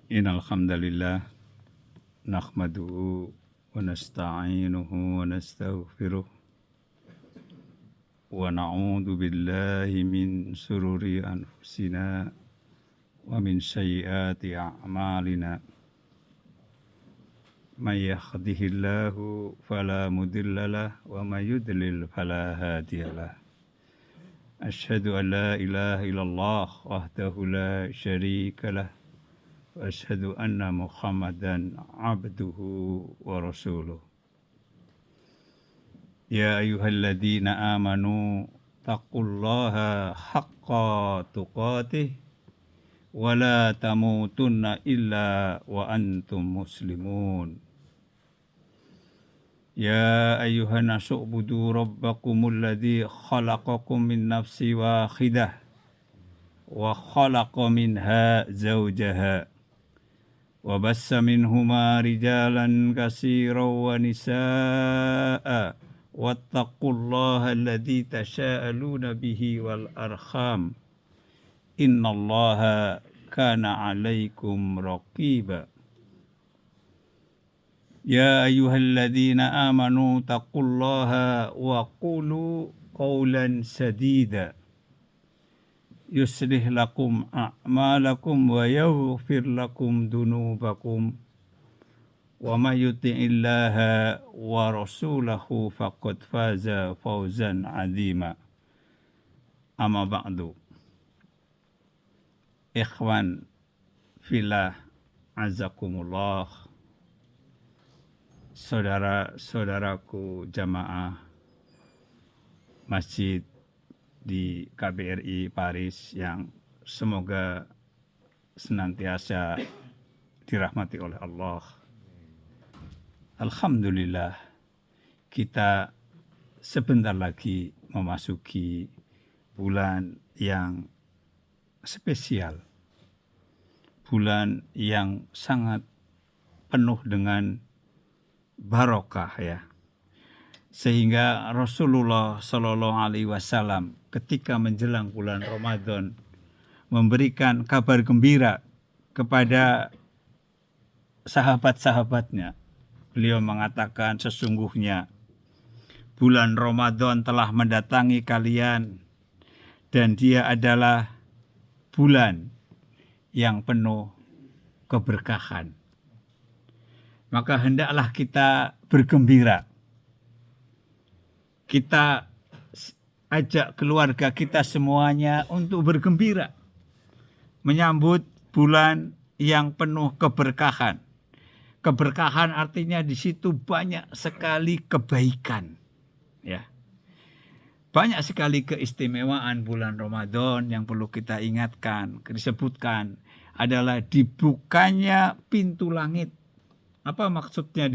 Innal hamdalillah nahmaduhu wa nasta'inuhu wa nastaghfiruh wa na'udzu billahi min sururi anfusina wa min sayyiati a'malina. May yahdihillahu fala mudhillalah wa may yudlil fala hadiyalah. Asyhadu an la ilaha illallah wahdahu la syarikalah wa asyhadu anna Muhammadan abduhu wa rasuluh. Ya ayyuhalladzina amanu taqullaha haqqa tuqatih wa la tamutunna illa wa antum muslimun. Ya ayyuhan nasu ubudu rabbakumul ladzi khalaqakum min nafsin wahidah wa khalaqa minha zawjaha wa bassa minhuma rijalan katsiran wa nisaa'a wattaqullaha alladzi tasaaluna bihi wal arham innallaha kana 'alaikum raqiba. Ya ayyuhalladzina amanu taqullaha wa qulu qawlan sadida yuslih lakum a'malakum wa yaghfir lakum dunubakum wa may yuti'illaha wa rasulahu faqad faza fawzan 'azima. Amma ba'du. Ikhwan fillah azakumullah, saudara-saudaraku jamaah masjid di KBRI Paris yang semoga senantiasa dirahmati oleh Allah. Alhamdulillah, kita sebentar lagi memasuki bulan yang spesial, bulan yang sangat penuh dengan barokah ya. Sehingga Rasulullah Shallallahu Alaihi Wasallam ketika menjelang bulan Ramadan memberikan kabar gembira kepada sahabat-sahabatnya. Beliau mengatakan, sesungguhnya bulan Ramadan telah mendatangi kalian dan dia adalah bulan yang penuh keberkahan. Maka hendaklah kita bergembira. Kita ajak keluarga kita semuanya untuk bergembira menyambut bulan yang penuh keberkahan. Keberkahan artinya di situ banyak sekali kebaikan, ya. Banyak sekali keistimewaan bulan Ramadan yang perlu kita ingatkan, disebutkan adalah dibukanya pintu langit. Apa maksudnya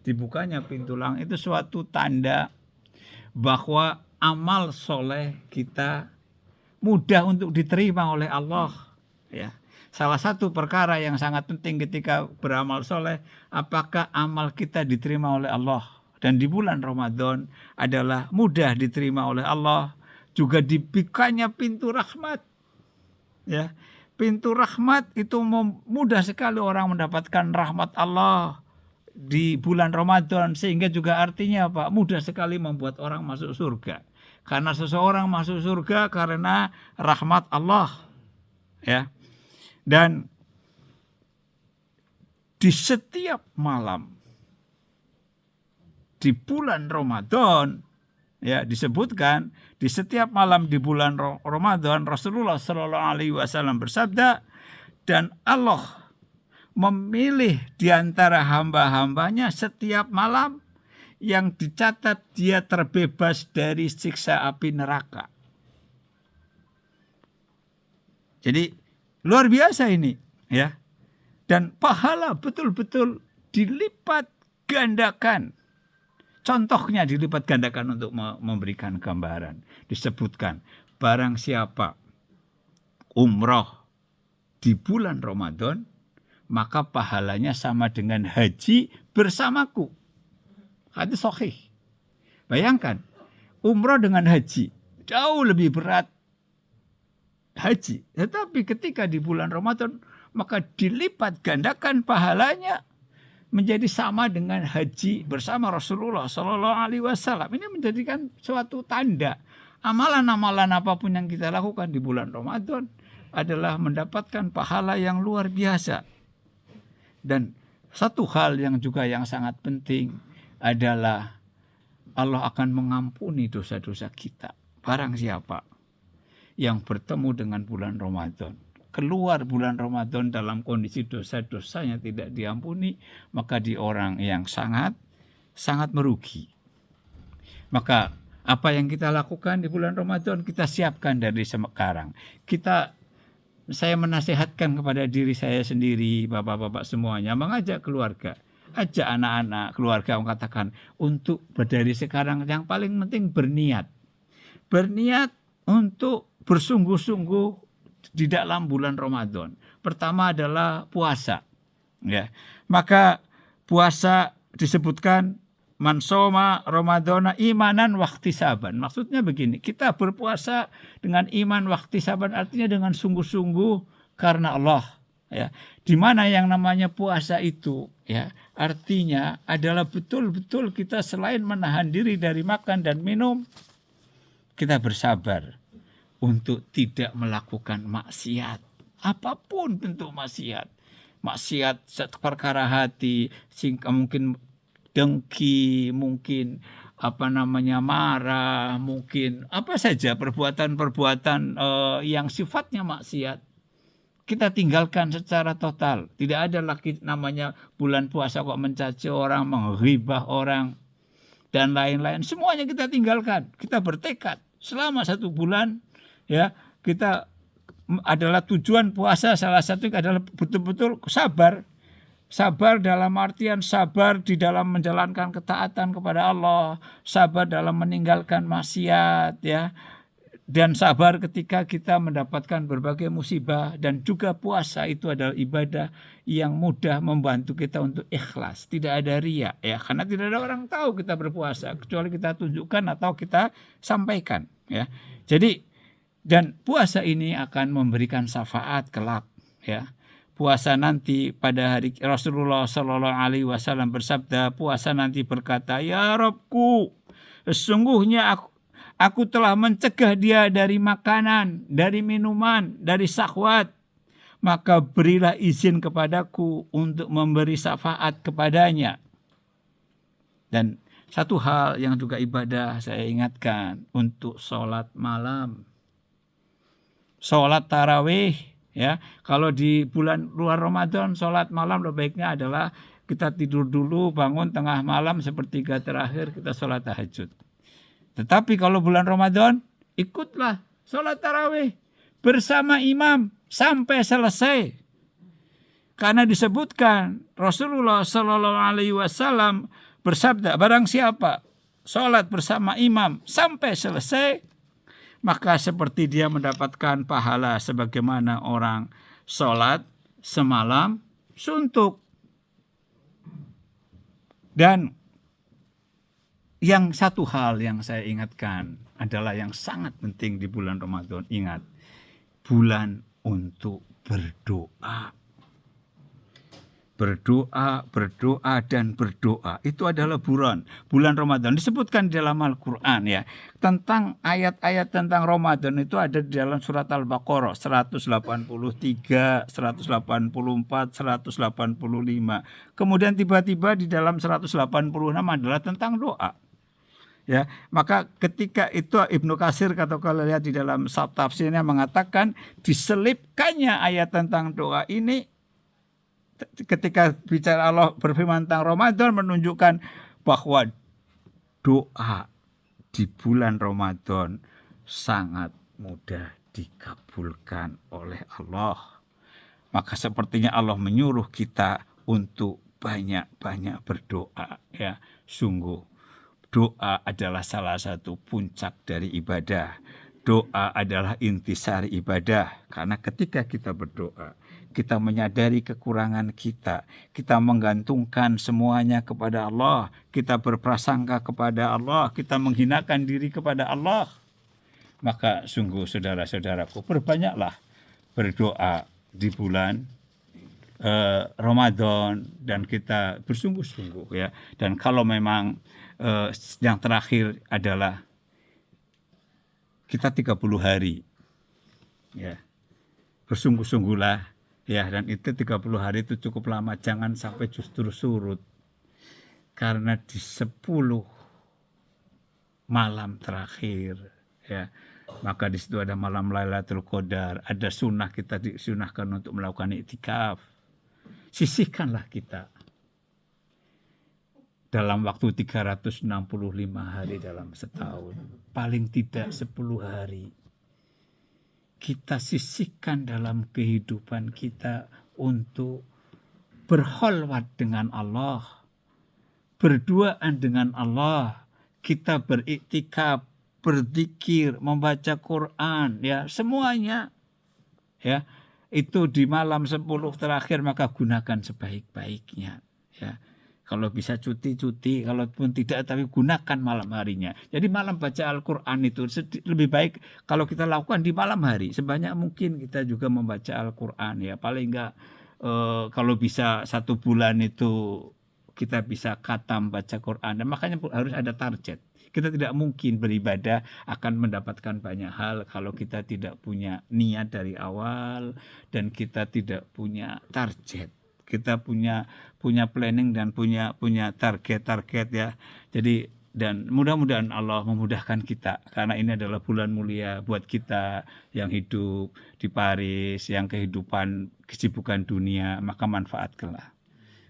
dibukanya pintu langit? Itu suatu tanda bahwa amal soleh kita mudah untuk diterima oleh Allah. Ya, salah satu perkara yang sangat penting ketika beramal soleh, apakah amal kita diterima oleh Allah? Dan di bulan Ramadan adalah mudah diterima oleh Allah, juga dibukanya pintu rahmat. Ya, pintu rahmat itu mudah sekali orang mendapatkan rahmat Allah di bulan Ramadan, sehingga juga artinya apa? Mudah sekali membuat orang masuk surga. Karena seseorang masuk surga karena rahmat Allah. Ya. Dan di setiap malam di bulan Ramadan, ya, disebutkan di setiap malam di bulan Ramadan Rasulullah Shallallahu Alaihi Wasallam bersabda, dan Allah memilih di antara hamba-hambanya setiap malam yang dicatat dia terbebas dari siksa api neraka. Jadi luar biasa ini, ya. Dan pahala betul-betul dilipat gandakan. Contohnya dilipat gandakan untuk memberikan gambaran. Disebutkan, barang siapa umroh di bulan Ramadan, maka pahalanya sama dengan haji bersamaku. Hadis sahih. Bayangkan, umroh dengan haji jauh lebih berat haji. Tetapi ketika di bulan Ramadan, maka dilipat gandakan pahalanya menjadi sama dengan haji bersama Rasulullah Shallallahu Alaihi Wasallam. Ini menjadikan suatu tanda amalan-amalan apapun yang kita lakukan di bulan Ramadan adalah mendapatkan pahala yang luar biasa. Dan satu hal yang juga yang sangat penting adalah Allah akan mengampuni dosa-dosa kita. Barang siapa yang bertemu dengan bulan Ramadan, keluar bulan Ramadan dalam kondisi dosa-dosanya tidak diampuni, maka di orang yang sangat merugi. Maka apa yang kita lakukan di bulan Ramadan kita siapkan dari sekarang. Saya menasihatkan kepada diri saya sendiri, bapak-bapak semuanya, mengajak keluarga, ajak anak-anak, keluarga, mengatakan untuk dari sekarang yang paling penting berniat untuk bersungguh-sungguh di dalam bulan Ramadan. Pertama adalah puasa. Ya. Maka puasa disebutkan man shoma Ramadana imanan wahtisaban. Maksudnya begini, kita berpuasa dengan iman wahtisaban, artinya dengan sungguh-sungguh karena Allah. Ya. Di mana yang namanya puasa itu, ya, artinya adalah betul-betul kita selain menahan diri dari makan dan minum, kita bersabar untuk tidak melakukan maksiat, apapun bentuk maksiat perkara hati, mungkin dengki, mungkin marah, mungkin apa saja perbuatan-perbuatan yang sifatnya maksiat, kita tinggalkan secara total. Tidak ada lagi namanya bulan puasa kok mencaci orang, menghibah orang, dan lain-lain. Semuanya kita tinggalkan. Kita bertekad selama 1 bulan. Ya, kita adalah tujuan puasa salah satu adalah betul-betul sabar. Sabar dalam artian sabar di dalam menjalankan ketaatan kepada Allah, sabar dalam meninggalkan maksiat, ya. Dan sabar ketika kita mendapatkan berbagai musibah, dan juga puasa itu adalah ibadah yang mudah membantu kita untuk ikhlas, tidak ada riya, ya, karena tidak ada orang tahu kita berpuasa kecuali kita tunjukkan atau kita sampaikan, ya. Jadi dan puasa ini akan memberikan syafaat kelak, ya. Puasa nanti pada hari Rasulullah Shallallahu Alaihi Wasallam bersabda, puasa nanti berkata, ya Robku, sesungguhnya aku telah mencegah dia dari makanan, dari minuman, dari syahwat, maka berilah izin kepadaku untuk memberi syafaat kepadanya. Dan satu hal yang juga ibadah saya ingatkan, untuk sholat malam. Sholat tarawih, ya. Kalau di bulan luar Ramadan, sholat malam lebih baiknya adalah kita tidur dulu, bangun tengah malam, sepertiga terakhir kita sholat tahajud. Tetapi kalau bulan Ramadan, ikutlah sholat tarawih bersama imam sampai selesai. Karena disebutkan Rasulullah Shallallahu Alaihi Wasallam bersabda, barang siapa sholat bersama imam sampai selesai, maka seperti dia mendapatkan pahala sebagaimana orang sholat semalam suntuk. Dan yang satu hal yang saya ingatkan adalah yang sangat penting di bulan Ramadan. Ingat, bulan untuk berdoa. Berdoa dan berdoa. Itu adalah bulan Ramadan. Disebutkan di dalam Al-Quran, ya. Tentang ayat-ayat tentang Ramadan itu ada di dalam surat Al-Baqarah 183, 184, 185. Kemudian tiba-tiba di dalam 186 adalah tentang doa. Ya, maka ketika itu Ibnu Katsir, kalau lihat di dalam tafsirnya, mengatakan diselipkannya ayat tentang doa ini ketika bicara Allah berfirman tentang Ramadan, menunjukkan bahwa doa di bulan Ramadan sangat mudah dikabulkan oleh Allah. Maka sepertinya Allah menyuruh kita untuk banyak-banyak berdoa, ya. Sungguh doa adalah salah satu puncak dari ibadah. Doa adalah intisari ibadah, karena ketika kita berdoa, kita menyadari kekurangan kita menggantungkan semuanya kepada Allah, kita berprasangka kepada Allah, kita menghinakan diri kepada Allah. Maka sungguh saudara-saudaraku, perbanyaklah berdoa di bulan Ramadan dan kita bersungguh-sungguh ya. Dan kalau memang yang terakhir adalah kita 30 hari ya. Bersungguh-sungguhlah ya, dan itu 30 hari itu cukup lama, jangan sampai justru surut. Karena di 10 malam terakhir ya, maka di situ ada malam Lailatul Qadar, ada sunnah, kita disunahkan untuk melakukan iktikaf. Sisihkanlah kita dalam waktu 365 hari dalam setahun, paling tidak 10 hari kita sisihkan dalam kehidupan kita untuk berkholwat dengan Allah, berduaan dengan Allah, kita beriktikaf, berzikir, membaca Quran, ya semuanya, ya itu di malam 10 terakhir, maka gunakan sebaik-baiknya, ya. Kalau bisa cuti, kalaupun tidak, tapi gunakan malam harinya. Jadi malam baca Al-Quran itu lebih baik kalau kita lakukan di malam hari. Sebanyak mungkin kita juga membaca Al-Quran ya. Paling enggak kalau bisa 1 bulan itu kita bisa khatam baca Quran. Dan makanya harus ada target. Kita tidak mungkin beribadah akan mendapatkan banyak hal kalau kita tidak punya niat dari awal dan kita tidak punya target. Kita punya planning dan punya target ya. Jadi dan mudah-mudahan Allah memudahkan kita, karena ini adalah bulan mulia buat kita yang hidup di Paris, yang kehidupan kesibukan dunia, maka manfaatkanlah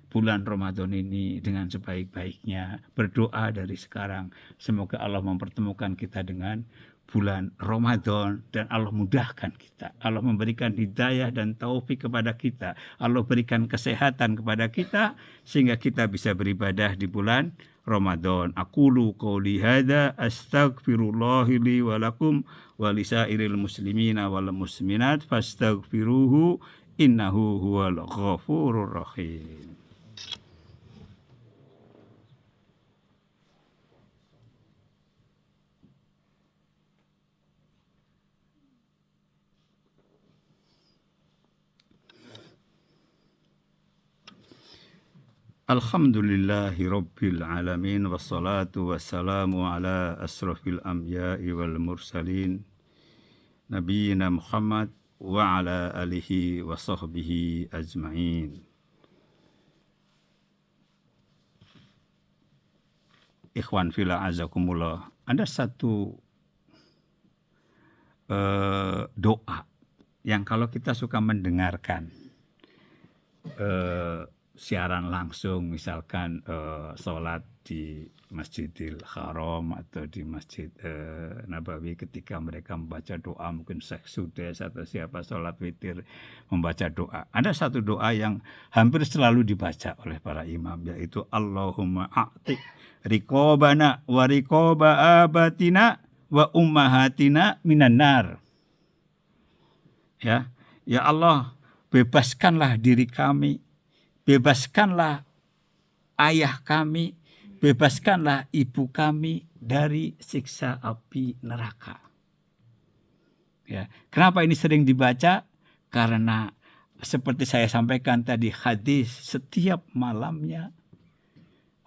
bulan Ramadan ini dengan sebaik-baiknya. Berdoa dari sekarang semoga Allah mempertemukan kita dengan bulan Ramadan dan Allah mudahkan kita. Allah memberikan hidayah dan taufik kepada kita. Allah berikan kesehatan kepada kita sehingga kita bisa beribadah di bulan Ramadan. Aqulu qouli hadza astaghfirullahi li wa lakum wa lisairil muslimina wal musliminat fastaghfiruhu innahu huwal ghafurur rahim. Alhamdulillahi Rabbil Alamin, wassalatu wassalamu ala asrafil anbiya'i wal mursalin Nabiyyina Muhammad wa ala alihi wa sahbihi ajma'in. Ikhwan fillah azakumullah, ada satu doa yang kalau kita suka mendengarkan siaran langsung, misalkan sholat di Masjidil Haram atau di Masjid Nabawi, ketika mereka membaca doa, mungkin Syekh Sudes atau siapa sholat witir membaca doa, ada satu doa yang hampir selalu dibaca oleh para imam, yaitu Allahumma a'ti riqobana wa riqoba abatina wa ummahatina minan nar. Ya Allah, bebaskanlah diri kami, bebaskanlah ayah kami, bebaskanlah ibu kami dari siksa api neraka. Ya, kenapa ini sering dibaca? Karena seperti saya sampaikan tadi, hadis setiap malamnya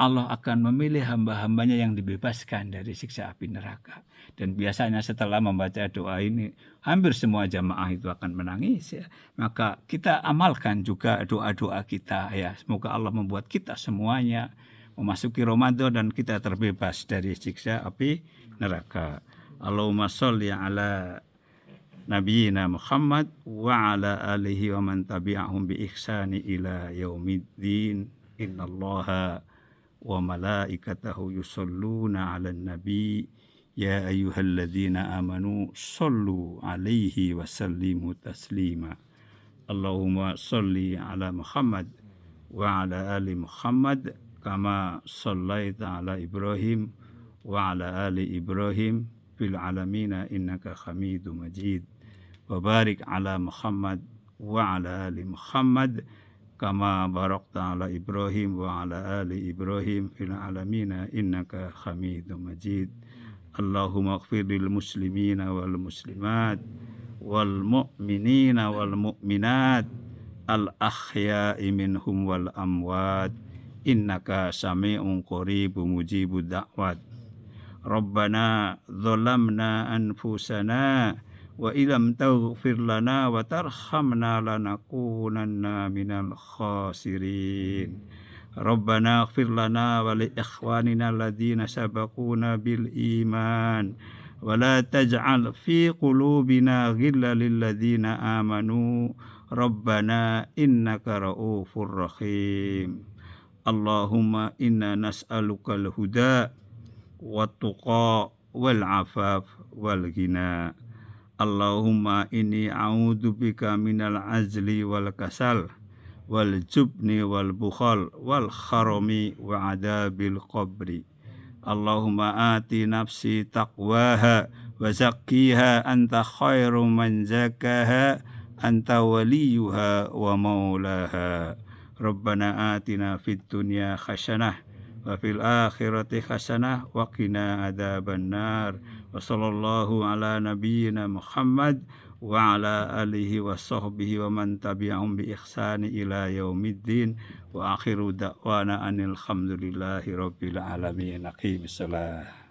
Allah akan memilih hamba-hambanya yang dibebaskan dari siksa api neraka. Dan biasanya setelah membaca doa ini, hampir semua jamaah itu akan menangis ya. Maka kita amalkan juga doa-doa kita ya. Semoga Allah membuat kita semuanya memasuki Ramadan dan kita terbebas dari siksa api neraka. Allahumma sholli ala Nabiyyina Muhammad wa ala alihi wa man tabi'ahum bi ihsani ila yaumiddin. Innallaha wa malaikatahu yusalluna 'alan nabi ya ayyuhalladzina amanu shallu 'alaihi wa sallimu taslima. Allahumma shalli 'ala Muhammad wa 'ala ali Muhammad kama shallaita 'ala Ibrahim wa 'ala ali Ibrahim fil 'alamina innaka Hamidum Majid. Wa barik 'ala Muhammad wa 'ala ali Muhammad kama barakta ala Ibrahim wa ala ali Ibrahim fil alamina innaka Hamidum Majid. Allahumma ighfir lil muslimina wal muslimat wal mu'minina wal mu'minat al-ahya'i minhum wal amwat innaka sami'un qaribun mujibud da'wat. Rabbana zalamna anfusana wa ilam taghfir lana wa tarhamna lanakunanna minal khasirin. Rabbana ighfir lana wa li ikhwanina alladhina sabaquna bil iman wa la taj'al fi qulubina ghillan lil ladzina amanu Rabbana innaka ra'ufur rahim. Allahumma inna nas'alukal huda wat tuqa wal afaf wal ghina. Allahumma inni a'udzubika minal azli wal kasal wal jubni wal bukhal wal kharami wa adabil qabri. Allahumma ati nafsi taqwaha wa zakkiha anta khairu man zakaha anta waliyuha wa maulaha. Rabbana atina fid dunya hasanah wa fil akhirati hasanah wa qina adzabannar. Wa sallallahu ala nabiyyina Muhammad wa ala alihi wa sahbihi wa man tabi'ahum bi ihsani ila yaumiddin. Wa akhiru da'wana anil hamdulillahi rabbil alamin. Aqim salat.